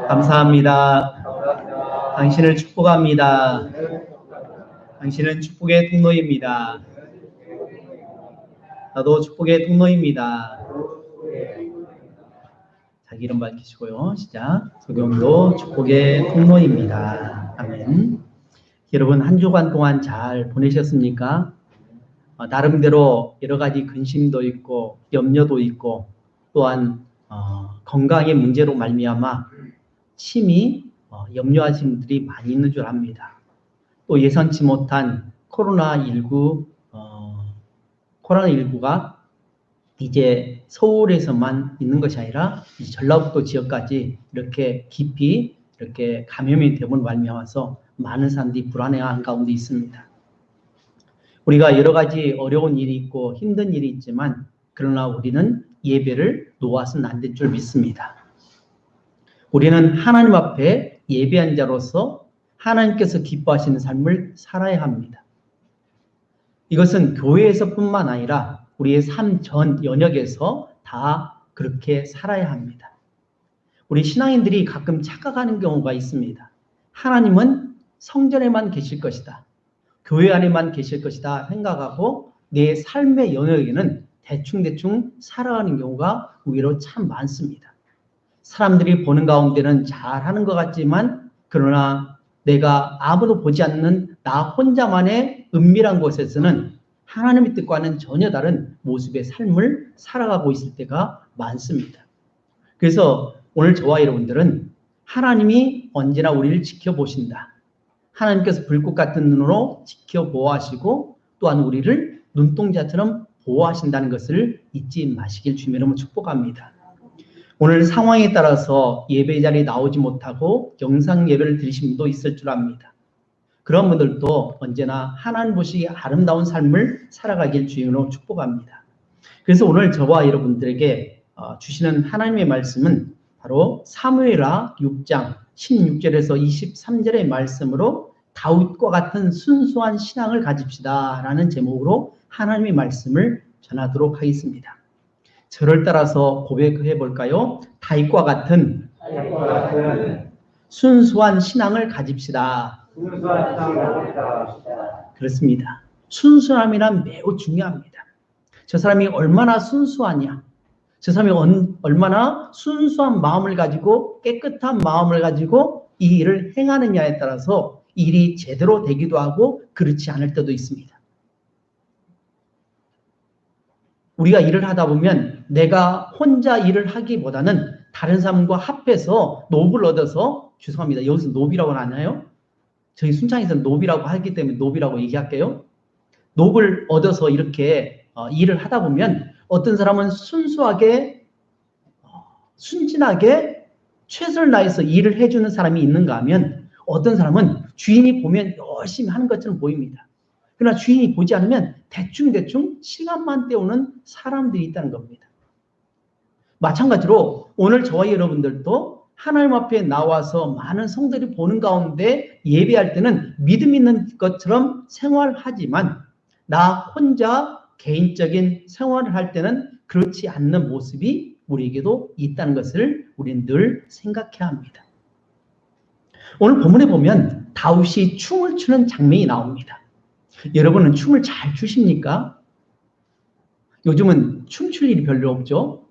감사합니다. 당신을 축복합니다. 당신은 축복의 통로입니다. 나도 축복의 통로입니다. 자기 이름 밝히시고요. 시작. 소경도 축복의 통로입니다. 아멘. 여러분 한 주간 동안 잘 보내셨습니까? 나름대로 여러 가지 근심도 있고 염려도 있고 또한 건강의 문제로 말미암아 심히 염려하시는 분들이 많이 있는 줄 압니다. 또 예상치 못한 코로나19가 이제 서울에서만 있는 것이 아니라 이제 전라북도 지역까지 이렇게 깊이 이렇게 감염이 되고 말미암아서 많은 사람들이 불안해하는 가운데 있습니다. 우리가 여러 가지 어려운 일이 있고 힘든 일이 있지만 그러나 우리는 예배를 놓아서는 안 될 줄 믿습니다. 우리는 하나님 앞에 예배한 자로서 하나님께서 기뻐하시는 삶을 살아야 합니다. 이것은 교회에서뿐만 아니라 우리의 삶 전 영역에서 다 그렇게 살아야 합니다. 우리 신앙인들이 가끔 착각하는 경우가 있습니다. 하나님은 성전에만 계실 것이다. 교회 안에만 계실 것이다 생각하고 내 삶의 영역에는 대충 살아가는 경우가 의외로 참 많습니다. 사람들이 보는 가운데는 잘하는 것 같지만 그러나 내가 아무도 보지 않는 나 혼자만의 은밀한 곳에서는 하나님의 뜻과는 전혀 다른 모습의 삶을 살아가고 있을 때가 많습니다. 그래서 오늘 저와 여러분들은 하나님이 언제나 우리를 지켜보신다. 하나님께서 불꽃 같은 눈으로 지켜보아하시고 또한 우리를 눈동자처럼 보호하신다는 것을 잊지 마시길 주님의 이름으로 축복합니다. 오늘 상황에 따라서 예배 자리에 나오지 못하고 영상 예배를 드리신 분도 있을 줄 압니다. 그런 분들도 언제나 하나님 보시기에 아름다운 삶을 살아가길 주님으로 축복합니다. 그래서 오늘 저와 여러분들에게 주시는 하나님의 말씀은 바로 사무엘하 6장 16절에서 23절의 말씀으로 다윗과 같은 순수한 신앙을 가집시다 라는 제목으로 하나님의 말씀을 전하도록 하겠습니다. 저를 따라서 고백해 볼까요? 다윗과 같은 순수한 신앙을 가집시다. 그렇습니다. 순수함이란 매우 중요합니다. 저 사람이 얼마나 순수하냐, 저 사람이 얼마나 순수한 마음을 가지고 깨끗한 마음을 가지고 이 일을 행하느냐에 따라서 일이 제대로 되기도 하고 그렇지 않을 때도 있습니다. 우리가 일을 하다 보면 내가 혼자 일을 하기보다는 다른 사람과 합해서 노브를 얻어서, 죄송합니다. 여기서 노비라고는 안 해요. 저희 순창에서는 노비라고 하기 때문에 노비라고 얘기할게요. 노브를 얻어서 이렇게 일을 하다 보면 어떤 사람은 순수하게 순진하게 최선을 다해서 일을 해주는 사람이 있는가 하면 어떤 사람은 주인이 보면 열심히 하는 것처럼 보입니다. 그러나 주인이 보지 않으면 대충 시간만 때우는 사람들이 있다는 겁니다. 마찬가지로 오늘 저와 여러분들도 하나님 앞에 나와서 많은 성도들이 보는 가운데 예배할 때는 믿음 있는 것처럼 생활하지만 나 혼자 개인적인 생활을 할 때는 그렇지 않는 모습이 우리에게도 있다는 것을 우리는 늘 생각해야 합니다. 오늘 본문에 보면 다윗이 춤을 추는 장면이 나옵니다. 여러분은 춤을 잘 추십니까? 요즘은 춤출 일이 별로 없죠?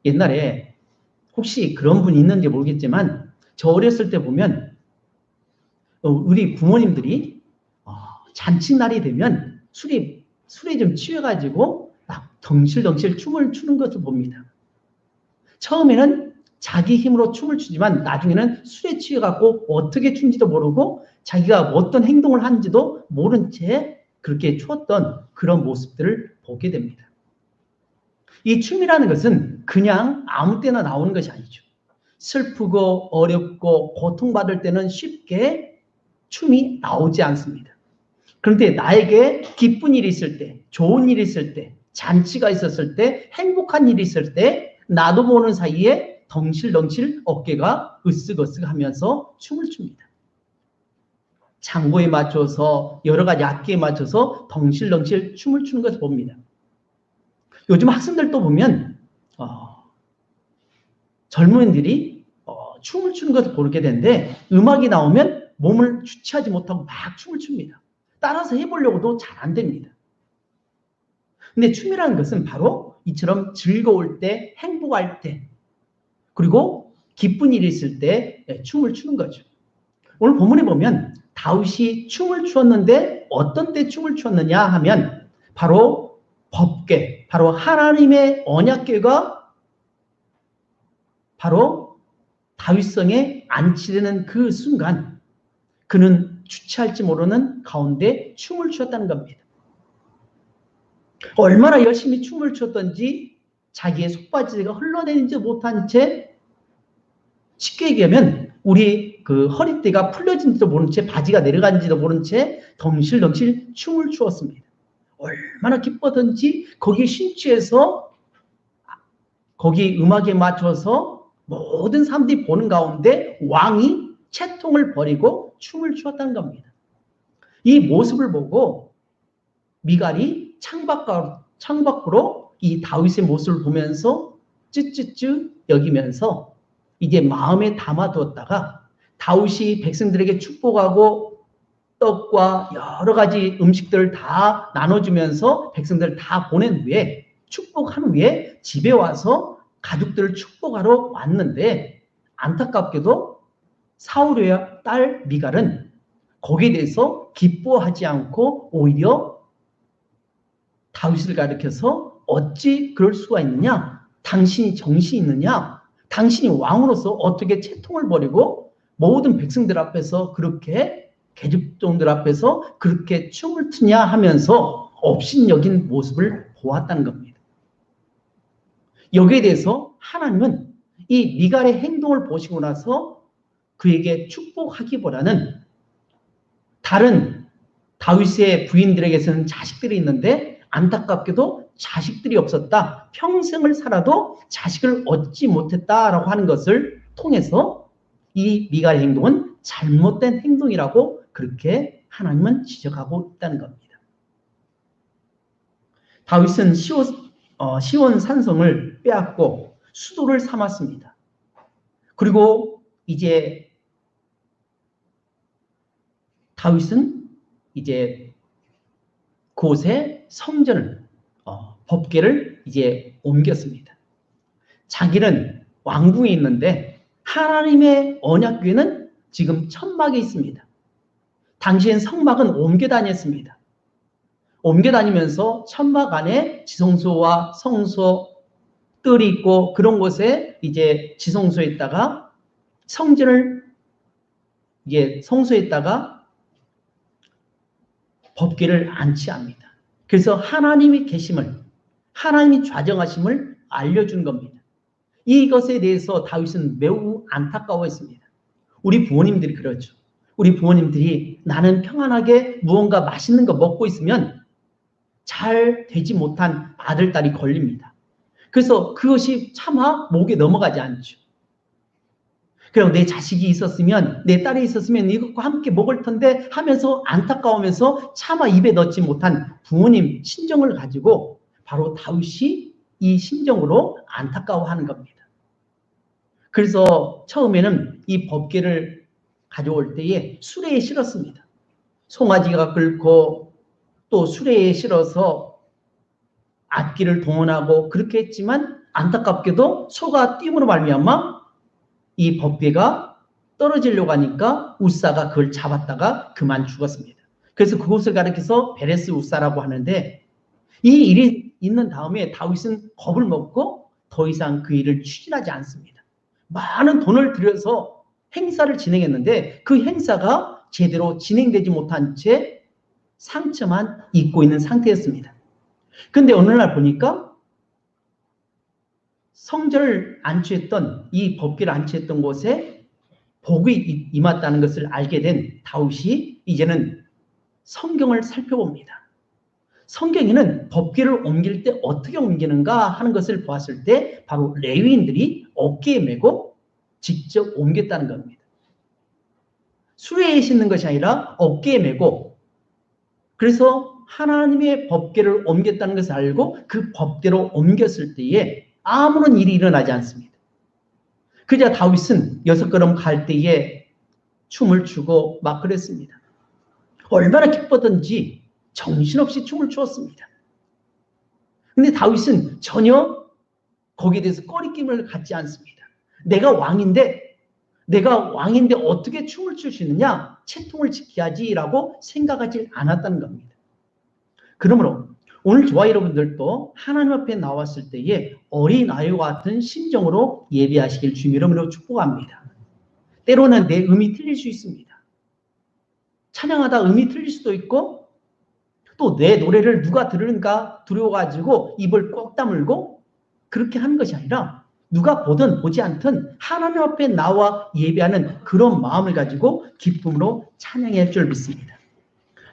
옛날에 혹시 그런 분이 있는지 모르겠지만 저 어렸을 때 보면 우리 부모님들이 잔칫날이 되면 술에 좀 취해가지고 막 덩실덩실 춤을 추는 것을 봅니다. 처음에는 자기 힘으로 춤을 추지만 나중에는 술에 취해갖고 어떻게 춘지도 모르고 자기가 어떤 행동을 하는지도 모른 채 그렇게 추었던 그런 모습들을 보게 됩니다. 이 춤이라는 것은 그냥 아무 때나 나오는 것이 아니죠. 슬프고 어렵고 고통받을 때는 쉽게 춤이 나오지 않습니다. 그런데 나에게 기쁜 일이 있을 때, 좋은 일이 있을 때, 잔치가 있었을 때, 행복한 일이 있을 때 나도 모르는 사이에 덩실덩실 어깨가 으쓱으쓱 하면서 춤을 춥니다. 장보에 맞춰서 여러 가지 악기에 맞춰서 덩실덩실 춤을 추는 것을 봅니다. 요즘 학생들도 보면 젊은이들이 춤을 추는 것을 보게 되는데 음악이 나오면 몸을 주체하지 못하고 막 춤을 춥니다. 따라서 해보려고도 잘 안 됩니다. 근데 춤이라는 것은 바로 이처럼 즐거울 때, 행복할 때, 그리고 기쁜 일이 있을 때 춤을 추는 거죠. 오늘 본문에 보면 다윗이 춤을 추었는데 어떤 때 춤을 추었느냐 하면 바로 법궤, 바로 하나님의 언약궤가 바로 다윗성에 안치되는 그 순간 그는 주체할지 모르는 가운데 춤을 추었다는 겁니다. 얼마나 열심히 춤을 췄던지 자기의 속바지가 흘러내리지 못한 채 쉽게 얘기하면 우리 그 허리띠가 풀려진지도 모른 채 바지가 내려간지도 모른 채 덩실덩실 춤을 추었습니다. 얼마나 기뻤던지 거기에 심취해서 거기 음악에 맞춰서 모든 사람들이 보는 가운데 왕이 채통을 버리고 춤을 추었다는 겁니다. 이 모습을 보고 미갈이 창밖으로 이 다윗의 모습을 보면서 쯔쯔쯔 여기면서 이제 마음에 담아두었다가 다윗이 백성들에게 축복하고 떡과 여러 가지 음식들을 다 나눠주면서 백성들을 다 보낸 후에 축복한 후에 집에 와서 가족들을 축복하러 왔는데 안타깝게도 사울의 딸 미갈은 거기에 대해서 기뻐하지 않고 오히려 다윗을 가리켜서 어찌 그럴 수가 있느냐? 당신이 정신이 있느냐? 당신이 왕으로서 어떻게 채통을 버리고 모든 백성들 앞에서 그렇게 계집종들 앞에서 그렇게 춤을 추냐 하면서 업신여긴 모습을 보았다는 겁니다. 여기에 대해서 하나님은 이 미갈의 행동을 보시고 나서 그에게 축복하기보다는 다른 다윗의 부인들에게서는 자식들이 있는데 안타깝게도 자식들이 없었다. 평생을 살아도 자식을 얻지 못했다라고 하는 것을 통해서 이 미갈의 행동은 잘못된 행동이라고 그렇게 하나님은 지적하고 있다는 겁니다. 다윗은 시온 산성을 빼앗고 수도를 삼았습니다. 그리고 이제 다윗은 이제 그곳에 성전을 법궤를 이제 옮겼습니다. 자기는 왕궁에 있는데 하나님의 언약궤는 지금 천막에 있습니다. 당시엔 성막은 옮겨 다녔습니다. 옮겨 다니면서 천막 안에 지성소와 성소 뜰이 있고 그런 곳에 이제 지성소에 있다가 성전을 이제 성소에 있다가 법궤를 안치합니다. 그래서 하나님이 계심을, 하나님이 좌정하심을 알려준 겁니다. 이것에 대해서 다윗은 매우 안타까워했습니다. 우리 부모님들이 그렇죠. 우리 부모님들이 나는 평안하게 무언가 맛있는 거 먹고 있으면 잘 되지 못한 아들, 딸이 걸립니다. 그래서 그것이 차마 목에 넘어가지 않죠. 그리고 내 자식이 있었으면, 내 딸이 있었으면 이것과 함께 먹을 텐데 하면서 안타까우면서 차마 입에 넣지 못한 부모님 심정을 가지고 바로 다윗이 이 심정으로 안타까워하는 겁니다. 그래서 처음에는 이 법궤를 가져올 때에 수레에 실었습니다. 송아지가 끓고 또 수레에 실어서 악기를 동원하고 그렇게 했지만 안타깝게도 소가 띄움으로 말미암아 이 법궤가 떨어지려고 하니까 우사가 그걸 잡았다가 그만 죽었습니다. 그래서 그곳을 가리켜서 베레스 우사라고 하는데 이 일이 있는 다음에 다윗은 겁을 먹고 더 이상 그 일을 추진하지 않습니다. 많은 돈을 들여서 행사를 진행했는데 그 행사가 제대로 진행되지 못한 채 상처만 입고 있는 상태였습니다. 그런데 어느 날 보니까 성전을 안치했던 이 법궤를 안치했던 곳에 복이 임했다는 것을 알게 된 다윗이 이제는 성경을 살펴봅니다. 성경에는 법궤를 옮길 때 어떻게 옮기는가 하는 것을 보았을 때 바로 레위인들이 어깨에 메고 직접 옮겼다는 겁니다. 수레에 싣는 것이 아니라 어깨에 메고 그래서 하나님의 법궤를 옮겼다는 것을 알고 그 법대로 옮겼을 때에 아무런 일이 일어나지 않습니다. 그자 다윗은 6걸음 갈 때에 춤을 추고 막 그랬습니다. 얼마나 기뻤던지 정신없이 춤을 추었습니다. 근데 다윗은 전혀 거기에 대해서 꺼리낌을 갖지 않습니다. 내가 왕인데 어떻게 춤을 출 수 있느냐? 채통을 지켜야지라고 생각하지 않았다는 겁니다. 그러므로 오늘 저와 여러분들도 하나님 앞에 나왔을 때에 어린아이와 같은 심정으로 예배하시길 주님 이름으로 축복합니다. 때로는 내 음이 틀릴 수 있습니다. 찬양하다 음이 틀릴 수도 있고 또 내 노래를 누가 들을까 두려워가지고 입을 꼭 다물고 그렇게 하는 것이 아니라 누가 보든 보지 않든 하나님 앞에 나와 예배하는 그런 마음을 가지고 기쁨으로 찬양할 줄 믿습니다.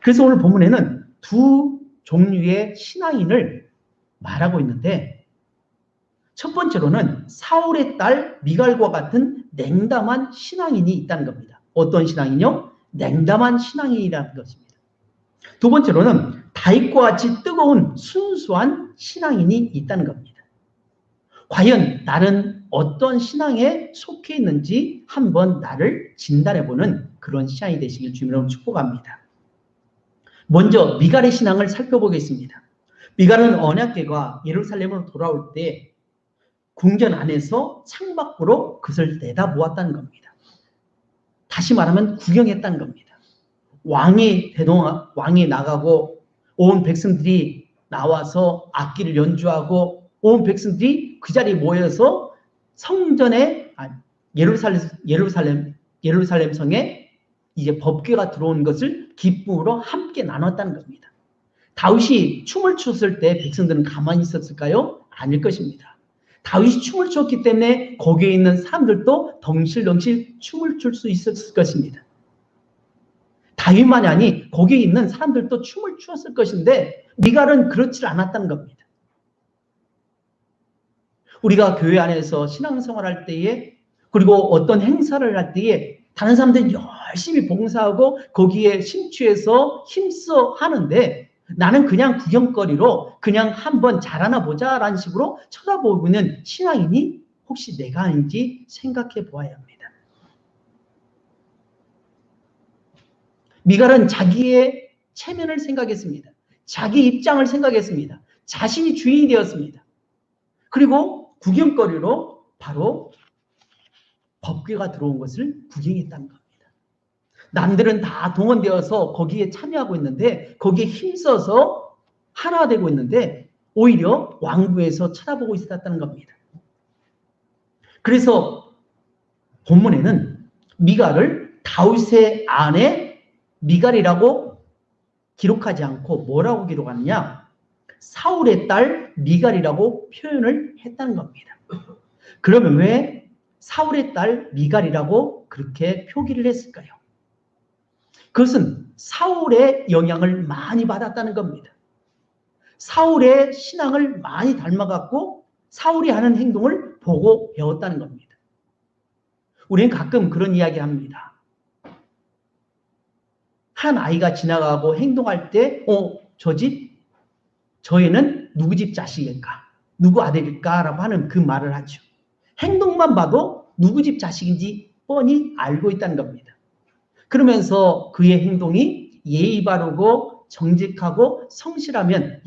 그래서 오늘 본문에는 두 종류의 신앙인을 말하고 있는데 첫 번째로는 사울의 딸 미갈과 같은 냉담한 신앙인이 있다는 겁니다. 어떤 신앙이요? 냉담한 신앙인이라는 것입니다. 두 번째로는 다윗과 같이 뜨거운 순수한 신앙인이 있다는 겁니다. 과연 나는 어떤 신앙에 속해 있는지 한번 나를 진단해보는 그런 시간이 되시길 주님으로 축복합니다. 먼저 미갈의 신앙을 살펴보겠습니다. 미갈은 언약궤가 예루살렘으로 돌아올 때 궁전 안에서 창밖으로 그것을 내다보았다는 겁니다. 다시 말하면 구경했다는 겁니다. 왕이 나가고 온 백성들이 나와서 악기를 연주하고 온 백성들이 그 자리에 모여서 성전에 예루살렘 성에 이제 법궤가 들어온 것을 기쁨으로 함께 나눴다는 겁니다. 다윗이 춤을 췄을 때 백성들은 가만히 있었을까요? 아닐 것입니다. 다윗이 춤을 췄기 때문에 거기에 있는 사람들도 덩실덩실 춤을 출 수 있었을 것입니다. 다윗만이 아니 거기에 있는 사람들도 춤을 추었을 것인데 미갈은 그렇지 않았다는 겁니다. 우리가 교회 안에서 신앙생활할 때에 그리고 어떤 행사를 할 때에 다른 사람들이 열심히 봉사하고 거기에 심취해서 힘써 하는데 나는 그냥 구경거리로 그냥 한번 잘하나 보자라는 식으로 쳐다보고 있는 신앙인이 혹시 내가 아닌지 생각해 보아야 합니다. 미갈은 자기의 체면을 생각했습니다. 자기 입장을 생각했습니다. 자신이 주인이 되었습니다. 그리고 구경거리로 바로 법궤가 들어온 것을 구경했다는 겁니다. 남들은 다 동원되어서 거기에 참여하고 있는데 거기에 힘써서 하나 되고 있는데 오히려 왕궁에서 쳐다보고 있었다는 겁니다. 그래서 본문에는 미갈을 다윗의 아내 미갈이라고 기록하지 않고 뭐라고 기록하느냐? 사울의 딸 미갈이라고 표현을 했다는 겁니다. 그러면 왜 사울의 딸 미갈이라고 그렇게 표기를 했을까요? 그것은 사울의 영향을 많이 받았다는 겁니다. 사울의 신앙을 많이 닮아갖고 사울이 하는 행동을 보고 배웠다는 겁니다. 우리는 가끔 그런 이야기 합니다. 한 아이가 지나가고 행동할 때 저 애는 누구 집 자식일까? 누구 아들일까? 라고 하는 그 말을 하죠. 행동만 봐도 누구 집 자식인지 뻔히 알고 있다는 겁니다. 그러면서 그의 행동이 예의 바르고 정직하고 성실하면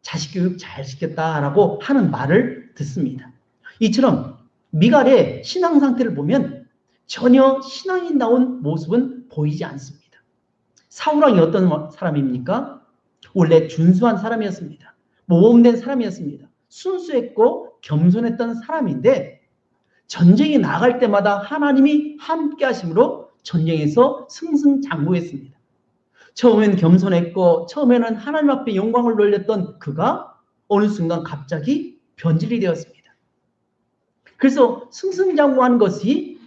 자식 교육 잘 시켰다라고 하는 말을 듣습니다. 이처럼 미갈의 신앙 상태를 보면 전혀 신앙인다운 모습은 보이지 않습니다. 사울왕이 어떤 사람입니까? 원래 준수한 사람이었습니다. 모범된 사람이었습니다. 순수했고 겸손했던 사람인데 전쟁에 나갈 때마다 하나님이 함께 하심으로 전쟁에서 승승장구했습니다. 처음엔 겸손했고 처음에는 하나님 앞에 영광을 돌렸던 그가 어느 순간 갑자기 변질이 되었습니다. 그래서 승승장구하는 것이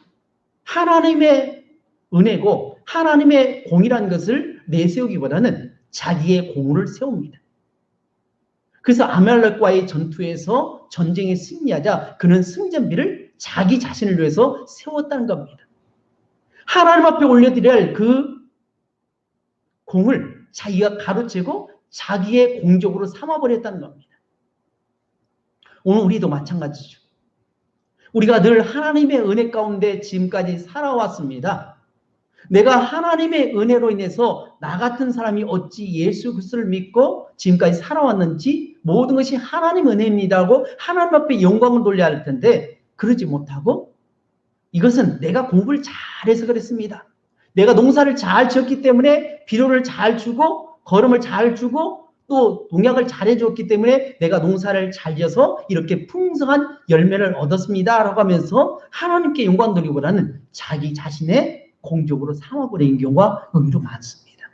하나님의 은혜고 하나님의 공이라는 것을 내세우기보다는 자기의 공을 세웁니다. 그래서 아말렉과의 전투에서 전쟁에 승리하자 그는 승전비를 자기 자신을 위해서 세웠다는 겁니다. 하나님 앞에 올려드려야 할 그 공을 자기가 가로채고 자기의 공적으로 삼아버렸다는 겁니다. 오늘 우리도 마찬가지죠. 우리가 늘 하나님의 은혜 가운데 지금까지 살아왔습니다. 내가 하나님의 은혜로 인해서 나 같은 사람이 어찌 예수 그리스도를 믿고 지금까지 살아왔는지 모든 것이 하나님 은혜입니다 하고 하나님 앞에 영광을 돌려야 할 텐데 그러지 못하고 이것은 내가 공부를 잘해서 그랬습니다. 내가 농사를 잘 지었기 때문에 비료를 잘 주고 거름을 잘 주고 또 농약을 잘 해줬기 때문에 내가 농사를 잘 지어서 이렇게 풍성한 열매를 얻었습니다 라고 하면서 하나님께 영광 돌리고라는 자기 자신의 공적으로 삼아버리는 경우가 의외로 많습니다.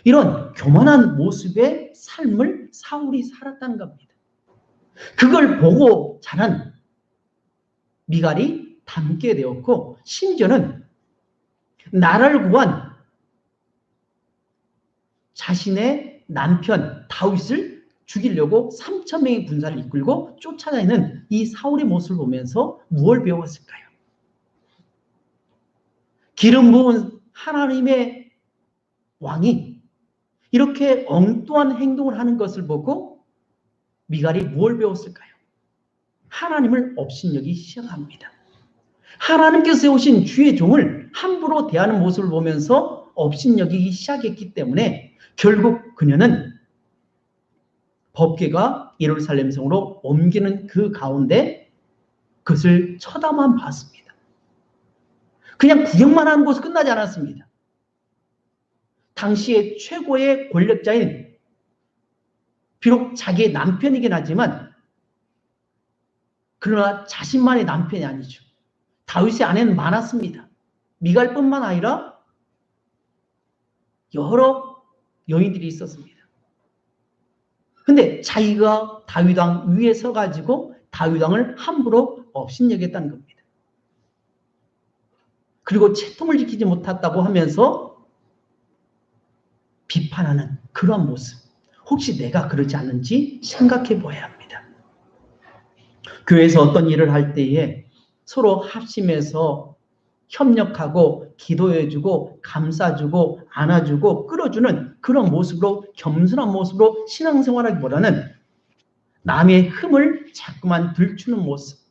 이런 교만한 모습의 삶을 사울이 살았다는 겁니다. 그걸 보고 자란 미갈이 닮게 되었고 심지어는 나라를 구한 자신의 남편 다윗을 죽이려고 3,000명의 군사를 이끌고 쫓아다니는 이 사울의 모습을 보면서 무엇을 배웠을까요? 기름 부은 하나님의 왕이 이렇게 엉뚱한 행동을 하는 것을 보고 미갈이 무엇을 배웠을까요? 하나님을 업신여기기 시작합니다. 하나님께서 세우신 주의 종을 함부로 대하는 모습을 보면서 업신여기기 시작했기 때문에 결국 그녀는 법궤가 예루살렘 성으로 옮기는 그 가운데 그것을 쳐다만 봤습니다. 그냥 구경만 하는 것으로 끝나지 않았습니다. 당시의 최고의 권력자인 비록 자기의 남편이긴 하지만 그러나 자신만의 남편이 아니죠. 다윗의 아내는 많았습니다. 미갈뿐만 아니라 여러 여인들이 있었습니다. 근데 자기가 다윗 왕 위에 서가지고 다윗 왕을 함부로 업신여겼다는 겁니다. 그리고 채통을 지키지 못했다고 하면서 비판하는 그런 모습. 혹시 내가 그러지 않는지 생각해 보아야 합니다. 교회에서 어떤 일을 할 때에 서로 합심해서 협력하고 기도해주고 감싸주고 안아주고 끌어주는 그런 모습으로 겸손한 모습으로 신앙생활하기보다는 남의 흠을 자꾸만 들추는 모습.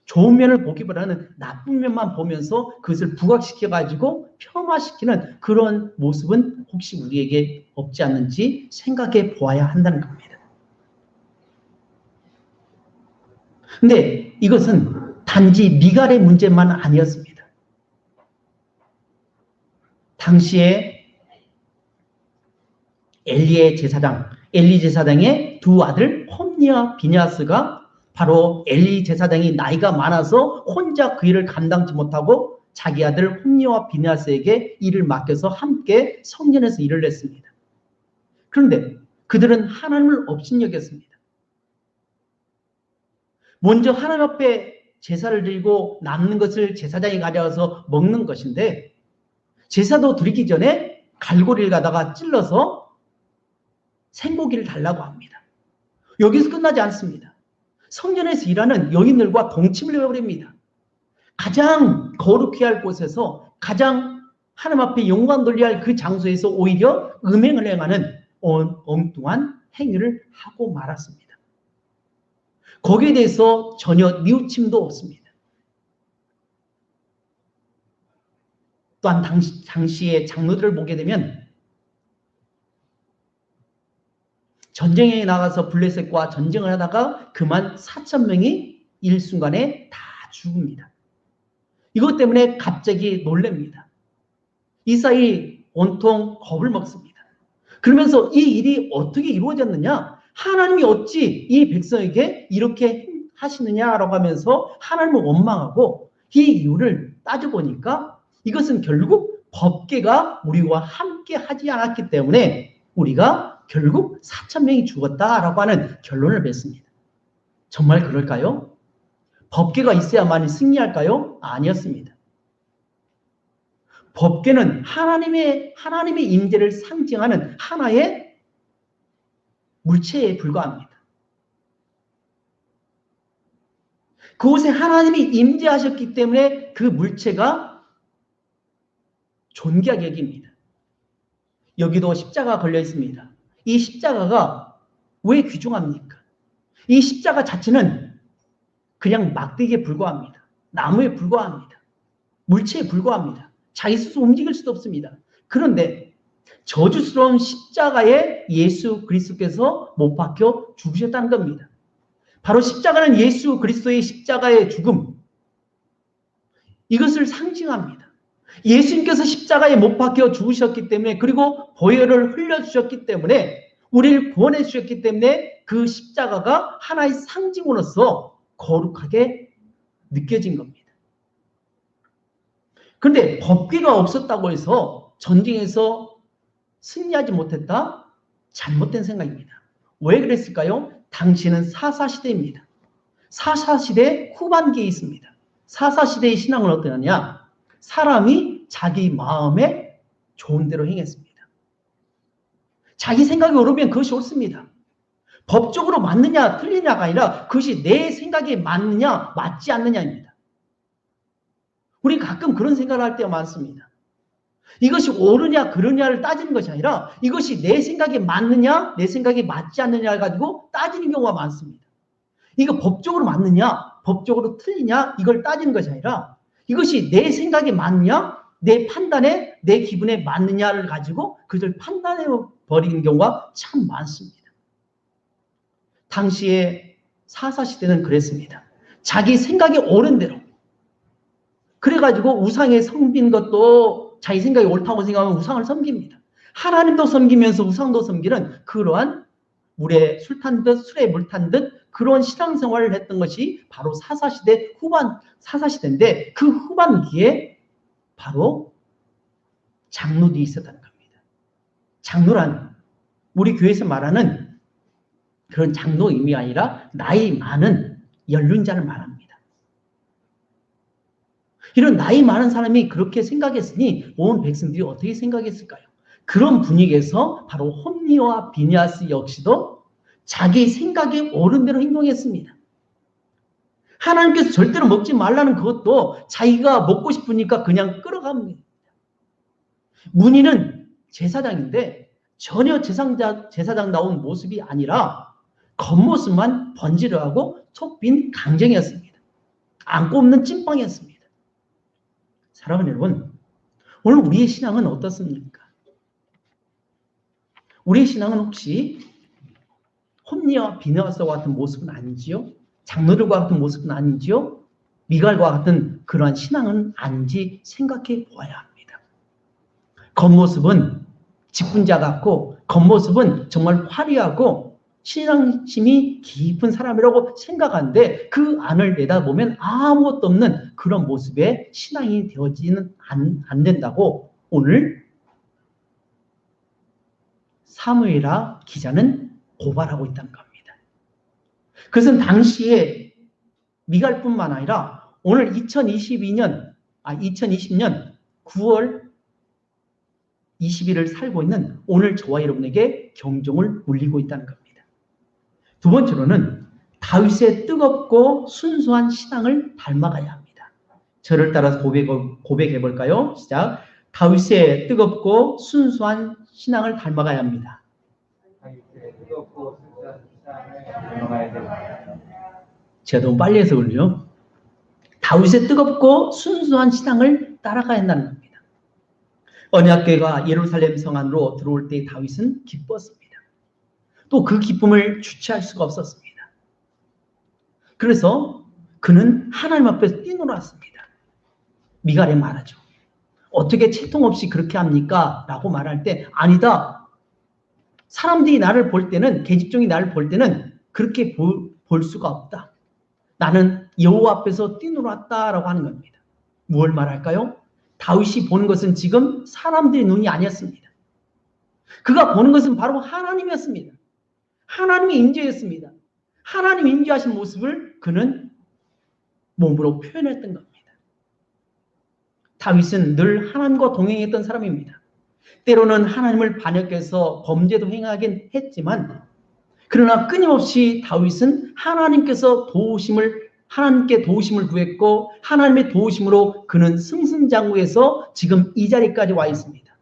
좋은 면을 보기보다는 나쁜 면만 보면서 그것을 부각시켜가지고 폄하시키는 그런 모습은 혹시 우리에게 없지 않는지 생각해 보아야 한다는 겁니다. 근데 이것은 단지 미갈의 문제만 아니었습니다. 당시에 엘리 제사장의 두 아들 홈니와 비냐스가 바로 엘리 제사장이 나이가 많아서 혼자 그 일을 감당치 못하고 자기 아들 홈니와 비냐스에게 일을 맡겨서 함께 성전에서 일을 했습니다. 그런데 그들은 하나님을 업신여겼습니다. 먼저 하나님 앞에 제사를 드리고 남는 것을 제사장이 가져와서 먹는 것인데 제사도 드리기 전에 갈고리를 가다가 찔러서 생고기를 달라고 합니다. 여기서 끝나지 않습니다. 성전에서 일하는 여인들과 동침을 해버립니다. 가장 거룩해야 할 곳에서 가장 하나님 앞에 영광 돌려야 할 그 장소에서 오히려 음행을 행하는 엉뚱한 행위를 하고 말았습니다. 거기에 대해서 전혀 뉘우침도 없습니다. 또한 당시의 장로들을 보게 되면 전쟁에 나가서 블레셋과 전쟁을 하다가 그만 4,000명이 일순간에 다 죽습니다. 이것 때문에 갑자기 놀랍니다. 이 사이 온통 겁을 먹습니다. 그러면서 이 일이 어떻게 이루어졌느냐? 하나님이 어찌 이 백성에게 이렇게 하시느냐라고 하면서 하나님을 원망하고 이 이유를 따져보니까 이것은 결국 법궤가 우리와 함께 하지 않았기 때문에 우리가 결국 4,000명이 죽었다라고 하는 결론을 맺습니다. 정말 그럴까요? 법궤가 있어야만 승리할까요? 아니었습니다. 법궤는 하나님의 임재를 상징하는 하나의 물체에 불과합니다. 그곳에 하나님이 임재하셨기 때문에 그 물체가 존귀하게 여깁니다. 여기도 십자가 걸려 있습니다. 이 십자가가 왜 귀중합니까? 이 십자가 자체는 그냥 막대기에 불과합니다. 나무에 불과합니다. 물체에 불과합니다. 자기 스스로 움직일 수도 없습니다. 그런데 저주스러운 십자가에 예수 그리스도께서 못 박혀 죽으셨다는 겁니다. 바로 십자가는 예수 그리스도의 십자가의 죽음, 이것을 상징합니다. 예수님께서 십자가에 못 박혀 죽으셨기 때문에, 그리고 보혈을 흘려주셨기 때문에, 우리를 구원해 주셨기 때문에 그 십자가가 하나의 상징으로서 거룩하게 느껴진 겁니다. 그런데 법궤가 없었다고 해서 전쟁에서 승리하지 못했다? 잘못된 생각입니다. 왜 그랬을까요? 당시는 사사시대입니다. 사사시대 후반기에 있습니다. 사사시대의 신앙은 어떠냐? 사람이 자기 마음에 좋은 대로 행했습니다. 자기 생각이 옳으면 그것이 옳습니다. 법적으로 맞느냐 틀리냐가 아니라 그것이 내 생각에 맞느냐 맞지 않느냐입니다. 우리 가끔 그런 생각을 할 때가 많습니다. 이것이 옳으냐 그르냐를 따지는 것이 아니라 이것이 내 생각에 맞느냐 내 생각에 맞지 않느냐를 가지고 따지는 경우가 많습니다. 이거 법적으로 맞느냐 법적으로 틀리냐 이걸 따지는 것이 아니라 이것이 내 생각에 맞느냐 내 판단에 내 기분에 맞느냐를 가지고 그것을 판단해 버리는 경우가 참 많습니다. 당시에 사사시대는 그랬습니다. 자기 생각이 옳은 대로, 그래가지고 우상에 섬긴 것도 자기 생각이 옳다고 생각하면 우상을 섬깁니다. 하나님도 섬기면서 우상도 섬기는 그러한 물에 술 탄 듯 술에 물 탄 듯 그런 신앙생활을 했던 것이 바로 사사시대 후반 사사시대인데, 그 후반기에 바로 장로들이 있었다는 겁니다. 장로란 우리 교회에서 말하는 그런 장로 의미가 아니라 나이 많은 연륜자를 말합니다. 이런 나이 많은 사람이 그렇게 생각했으니 온 백성들이 어떻게 생각했을까요? 그런 분위기에서 바로 홈리와 비니아스 역시도 자기 생각에 옳은 대로 행동했습니다. 하나님께서 절대로 먹지 말라는 그것도 자기가 먹고 싶으니까 그냥 끌어갑니다. 문의는 제사장인데 전혀 제사장다운 모습이 아니라 겉모습만 번지르하고 속 빈 강쟁이었습니다. 안고 없는 찐빵이었습니다. 사랑하는 여러분, 오늘 우리의 신앙은 어떻습니까? 우리의 신앙은 혹시 홈리와 비느하스와 같은 모습은 아니지요? 장로들과 같은 모습은 아니지요? 미갈과 같은 그러한 신앙은 아닌지 생각해 보아야 합니다. 겉모습은 직분자 같고 겉모습은 정말 화려하고 신앙심이 깊은 사람이라고 생각하는데 그 안을 내다보면 아무것도 없는 그런 모습의 신앙이 되어지는 안 된다고 오늘 사무엘하 기자는 고발하고 있다는 겁니다. 그것은 당시에 미갈뿐만 아니라 오늘 2020년 9월 20일을 살고 있는 오늘 저와 여러분에게 경종을 울리고 있다는 겁니다. 두 번째로는 다윗의 뜨겁고 순수한 신앙을 닮아가야 합니다. 저를 따라서 고백해 볼까요? 시작. 다윗의 뜨겁고 순수한 신앙을 닮아가야 합니다. 제가 너무 빨리 해서 그러죠. 다윗의 뜨겁고 순수한 신앙을 따라가야 한다는 겁니다. 언약궤가 예루살렘 성 안으로 들어올 때 다윗은 기뻤습니다. 또 그 기쁨을 주체할 수가 없었습니다. 그래서 그는 하나님 앞에서 뛰놀았습니다. 미갈에 말하죠. 어떻게 채통 없이 그렇게 합니까? 라고 말할 때 아니다. 사람들이 나를 볼 때는 계집종이 나를 볼 때는 그렇게 볼 수가 없다. 나는 여호와 앞에서 뛰놀았다라고 하는 겁니다. 무엇을 말할까요? 다윗이 보는 것은 지금 사람들의 눈이 아니었습니다. 그가 보는 것은 바로 하나님이었습니다. 하나님의 임재였습니다. 하나님 임재하신 모습을 그는 몸으로 표현했던 겁니다. 다윗은 늘 하나님과 동행했던 사람입니다. 때로는 하나님을 반역해서 범죄도 행하긴 했지만 그러나 끊임없이 다윗은 하나님께 도우심을 구했고 하나님의 도우심으로 그는 승승장구해서 지금 이 자리까지 와 있습니다.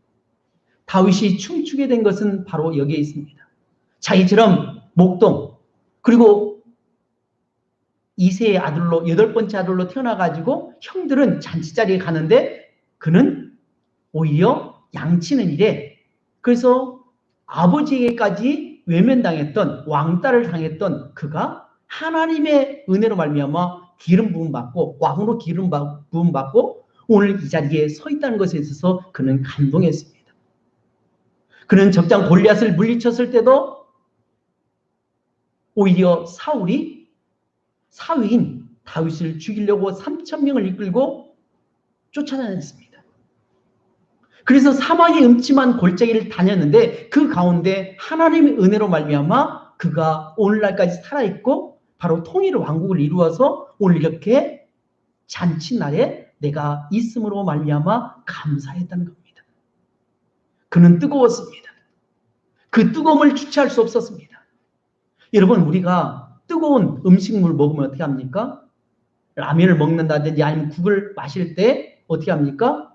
다윗이 춤추게 된 것은 바로 여기에 있습니다. 자기처럼 목동 그리고 2세의 아들로 8번째 아들로 태어나가지고 형들은 잔치 자리에 가는데 그는 오히려 양치는 일에 그래서 아버지에게까지 외면당했던 왕따를 당했던 그가 하나님의 은혜로 말미암아 기름 부음 받고 왕으로 기름 부음 받고 오늘 이 자리에 서 있다는 것에 있어서 그는 감동했습니다. 그는 적장 골리앗을 물리쳤을 때도 오히려 사울이 사위인 다윗을 죽이려고 3,000명을 이끌고 쫓아다녔습니다. 그래서 사막의 음침한 골짜기를 다녔는데 그 가운데 하나님의 은혜로 말미암아 그가 오늘날까지 살아있고 바로 통일 왕국을 이루어서 오늘 이렇게 잔칫날에 내가 있음으로 말미암아 감사했다는 겁니다. 그는 뜨거웠습니다. 그 뜨거움을 주체할 수 없었습니다. 여러분 우리가 뜨거운 음식물 먹으면 어떻게 합니까? 라면을 먹는다든지 아니면 국을 마실 때 어떻게 합니까?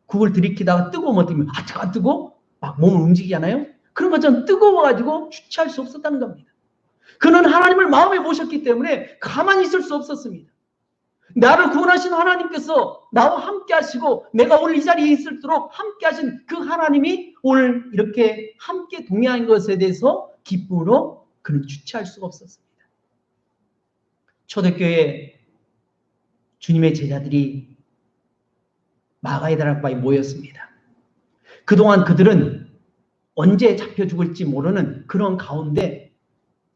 국을 들이키다가 뜨거우면 어떻게 하면 아 뜨거? 막 몸을 움직이잖아요. 그런 것처럼 뜨거워가지고 주체할 수 없었다는 겁니다. 그는 하나님을 마음에 모셨기 때문에 가만히 있을 수 없었습니다. 나를 구원하신 하나님께서 나와 함께 하시고 내가 오늘 이 자리에 있을수록 함께 하신 그 하나님이 오늘 이렇게 함께 동행한 것에 대해서 기쁨으로 그는 주체할 수가 없었습니다. 초대교회 주님의 제자들이 마가의 다락방에 모였습니다. 그동안 그들은 언제 잡혀 죽을지 모르는 그런 가운데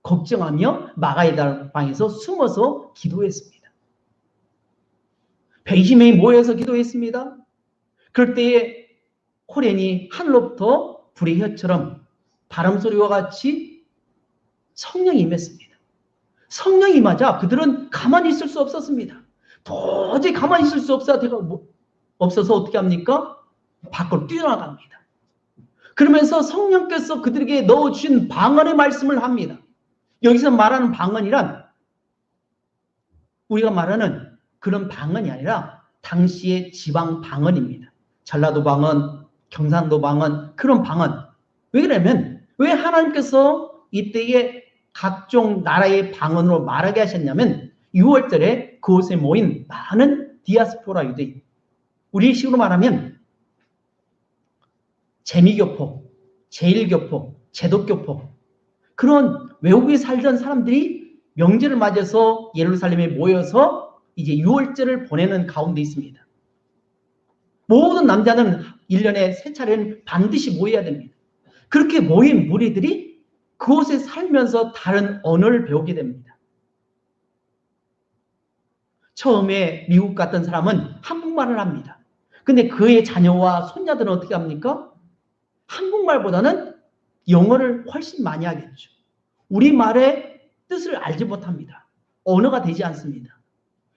걱정하며 마가의 다락방에서 숨어서 기도했습니다. 120명이 모여서 기도했습니다. 그럴 때에 호련히 하늘로부터 불의 혀처럼 바람소리와 같이 성령이 임했습니다. 성령이 임하자 그들은 가만히 있을 수 없었습니다. 도저히 가만히 있을 수 없어서 어떻게 합니까? 밖으로 뛰어나갑니다. 그러면서 성령께서 그들에게 넣어주신 방언의 말씀을 합니다. 여기서 말하는 방언이란 우리가 말하는 그런 방언이 아니라 당시의 지방 방언입니다. 전라도 방언, 경상도 방언, 그런 방언. 왜 그러냐면 왜 하나님께서 이때에 각종 나라의 방언으로 말하게 하셨냐면 6월절에 그곳에 모인 많은 디아스포라 유대인, 우리 식으로 말하면 재미교포, 제일교포, 제독교포, 그런 외국에 살던 사람들이 명절을 맞아서 예루살렘에 모여서 이제 6월절을 보내는 가운데 있습니다. 모든 남자는 1년에 3차례는 반드시 모여야 됩니다. 그렇게 모인 무리들이 그곳에 살면서 다른 언어를 배우게 됩니다. 처음에 미국 갔던 사람은 한국말을 합니다. 근데 그의 자녀와 손자들은 어떻게 합니까? 한국말보다는 영어를 훨씬 많이 하겠죠. 우리말의 뜻을 알지 못합니다. 언어가 되지 않습니다.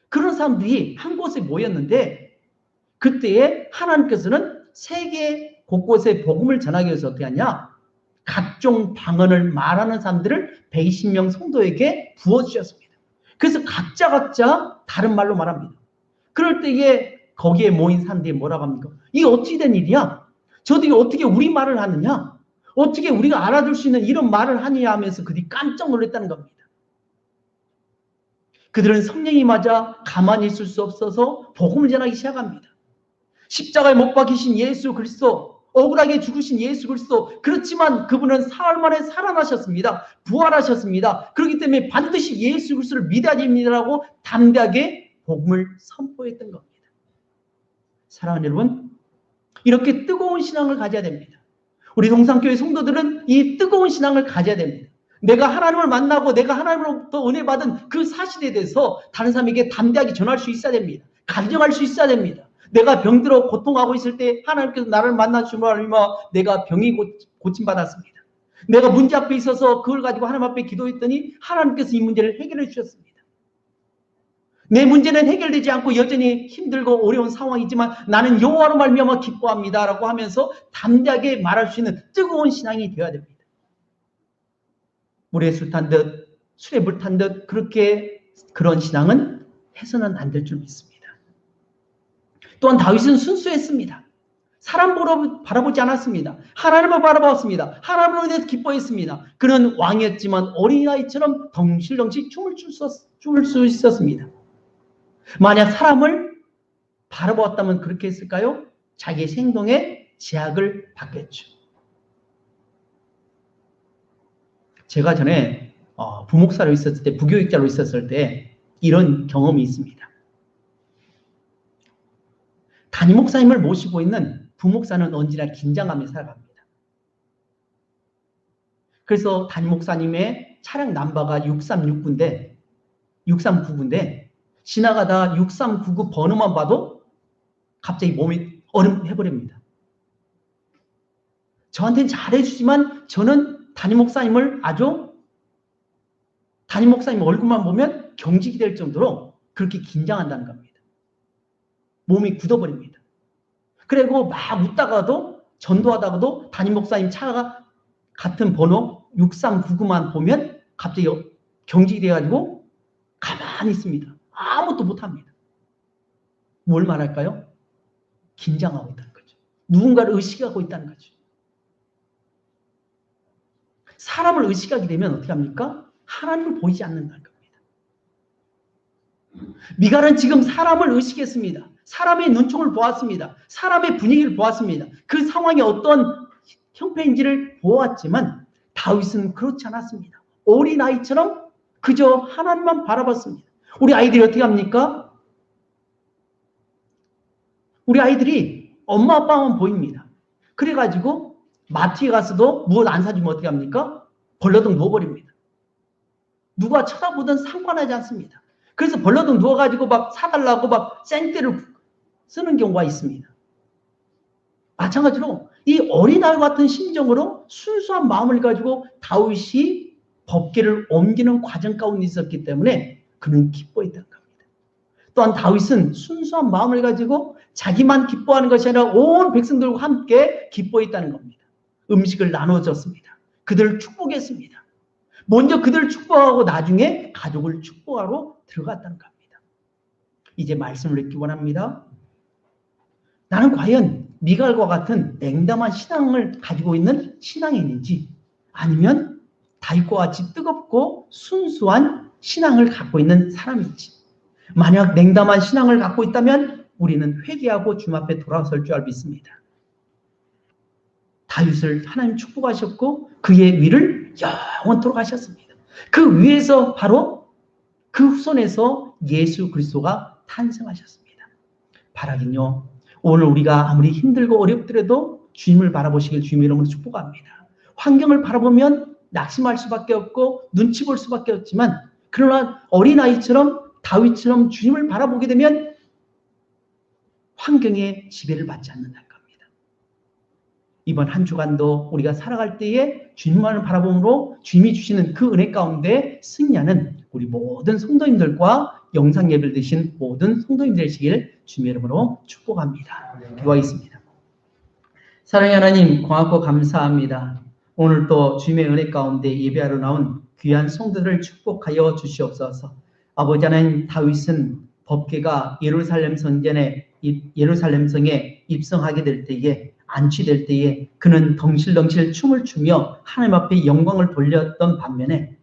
그런 사람들이 한 곳에 모였는데 그때에 하나님께서는 세계 곳곳에 복음을 전하기 위해서 어떻게 하냐? 각종 방언을 말하는 사람들을 120명 성도에게 부어주셨습니다. 그래서 각자 다른 말로 말합니다. 그럴 때에 거기에 모인 사람들이 뭐라고 합니까? 이게 어찌 된 일이야? 저들이 어떻게 우리말을 하느냐? 어떻게 우리가 알아들 수 있는 이런 말을 하느냐 하면서 그들이 깜짝 놀랐다는 겁니다. 그들은 성령이 맞아 가만히 있을 수 없어서 복음을 전하기 시작합니다. 십자가에 못 박히신 예수 그리스도, 억울하게 죽으신 예수 그리스도, 그렇지만 그분은 사흘 만에 살아나셨습니다. 부활하셨습니다. 그렇기 때문에 반드시 예수 그리스도를 믿어야 됩니다라고 담대하게 복음을 선포했던 겁니다. 사랑하는 여러분, 이렇게 뜨거운 신앙을 가져야 됩니다. 우리 동산교회 성도들은 이 뜨거운 신앙을 가져야 됩니다. 내가 하나님을 만나고 내가 하나님으로부터 은혜 받은 그 사실에 대해서 다른 사람에게 담대하게 전할 수 있어야 됩니다. 간증할 수 있어야 됩니다. 내가 병들어 고통하고 있을 때 하나님께서 나를 만나주심으로 알며 내가 병이 고침받았습니다. 내가 문제 앞에 있어서 그걸 가지고 하나님 앞에 기도했더니 하나님께서 이 문제를 해결해 주셨습니다. 내 문제는 해결되지 않고 여전히 힘들고 어려운 상황이지만 나는 여호와로 말미암아 기뻐합니다라고 하면서 담대하게 말할 수 있는 뜨거운 신앙이 되어야 됩니다. 물에 술 탄 듯 술에 물 탄 듯 그렇게 그런 신앙은 해서는 안 될 줄 믿습니다. 또한 다윗은 순수했습니다. 사람 바라보지 않았습니다. 하나님을 바라봤습니다. 하나님을 대해서 기뻐했습니다. 그는 왕이었지만 어린아이처럼 덩실덩실 춤을 수 있었습니다. 만약 사람을 바라보았다면 그렇게 했을까요? 자기의 행동에 제약을 받겠죠. 제가 전에 부목사로 있었을 때, 부교육자로 있었을 때 이런 경험이 있습니다. 담임 목사님을 모시고 있는 부목사는 언제나 긴장감에 살아갑니다. 그래서 담임 목사님의 차량 넘버가 639인데 지나가다 6399 번호만 봐도 갑자기 몸이 얼음해버립니다. 저한테는 잘해주지만 저는 담임 목사님 얼굴만 보면 경직이 될 정도로 그렇게 긴장한다는 겁니다. 몸이 굳어버립니다. 그리고 막 웃다가도 전도하다가도 담임 목사님 차가 같은 번호 6399만 보면 갑자기 경직이 돼가지고 가만히 있습니다. 아무것도 못합니다. 뭘 말할까요? 긴장하고 있다는 거죠. 누군가를 의식하고 있다는 거죠. 사람을 의식하게 되면 어떻게 합니까? 하나님을 보이지 않는다는 겁니다. 미갈은 지금 사람을 의식했습니다. 사람의 눈총을 보았습니다. 사람의 분위기를 보았습니다. 그 상황이 어떤 형편인지를 보았지만 다윗은 그렇지 않았습니다. 어린아이처럼 그저 하나님만 바라봤습니다. 우리 아이들이 어떻게 합니까? 우리 아이들이 엄마 아빠만 보입니다. 그래가지고 마트에 가서도 무엇 안 사주면 어떻게 합니까? 벌러덩 누워버립니다. 누가 쳐다보든 상관하지 않습니다. 그래서 벌러덩 누워가지고 막 사달라고 막 생떼를 쓰는 경우가 있습니다. 마찬가지로 이 어린아이 같은 심정으로 순수한 마음을 가지고 다윗이 법궤를 옮기는 과정 가운데 있었기 때문에 그는 기뻐했던 겁니다. 또한 다윗은 순수한 마음을 가지고 자기만 기뻐하는 것이 아니라 온 백성들과 함께 기뻐했다는 겁니다. 음식을 나눠줬습니다. 그들을 축복했습니다. 먼저 그들을 축복하고 나중에 가족을 축복하러 들어갔다는 겁니다. 이제 말씀을 읽기 원합니다. 나는 과연 미갈과 같은 냉담한 신앙을 가지고 있는 신앙인인지 아니면 다윗과 같이 뜨겁고 순수한 신앙을 갖고 있는 사람인지. 만약 냉담한 신앙을 갖고 있다면 우리는 회개하고 주님 앞에 돌아설 줄 믿습니다. 다윗을 하나님 축복하셨고 그의 위를 영원토록 하셨습니다. 그 위에서 바로 그 후손에서 예수 그리스도가 탄생하셨습니다. 바라긴요. 오늘 우리가 아무리 힘들고 어렵더라도 주님을 바라보시길 주님의 이름으로 축복합니다. 환경을 바라보면 낙심할 수밖에 없고 눈치 볼 수밖에 없지만 그러나 어린아이처럼 다윗처럼 주님을 바라보게 되면 환경에 지배를 받지 않는다는 겁니다. 이번 한 주간도 우리가 살아갈 때에 주님만을 바라봄으로 주님이 주시는 그 은혜 가운데 승리하는 우리 모든 성도님들과 영상 예배를 드신 모든 성도님들 되시길 주님의 이름으로 축복합니다. 기도하겠습니다. 사랑의 하나님 고맙고 감사합니다. 오늘 또 주님의 은혜 가운데 예배하러 나온 귀한 성도들을 축복하여 주시옵소서. 아버지 하나님, 다윗은 법궤가 예루살렘 성에 입성하게 될 때에 안치될 때에 그는 덩실덩실 춤을 추며 하나님 앞에 영광을 돌렸던 반면에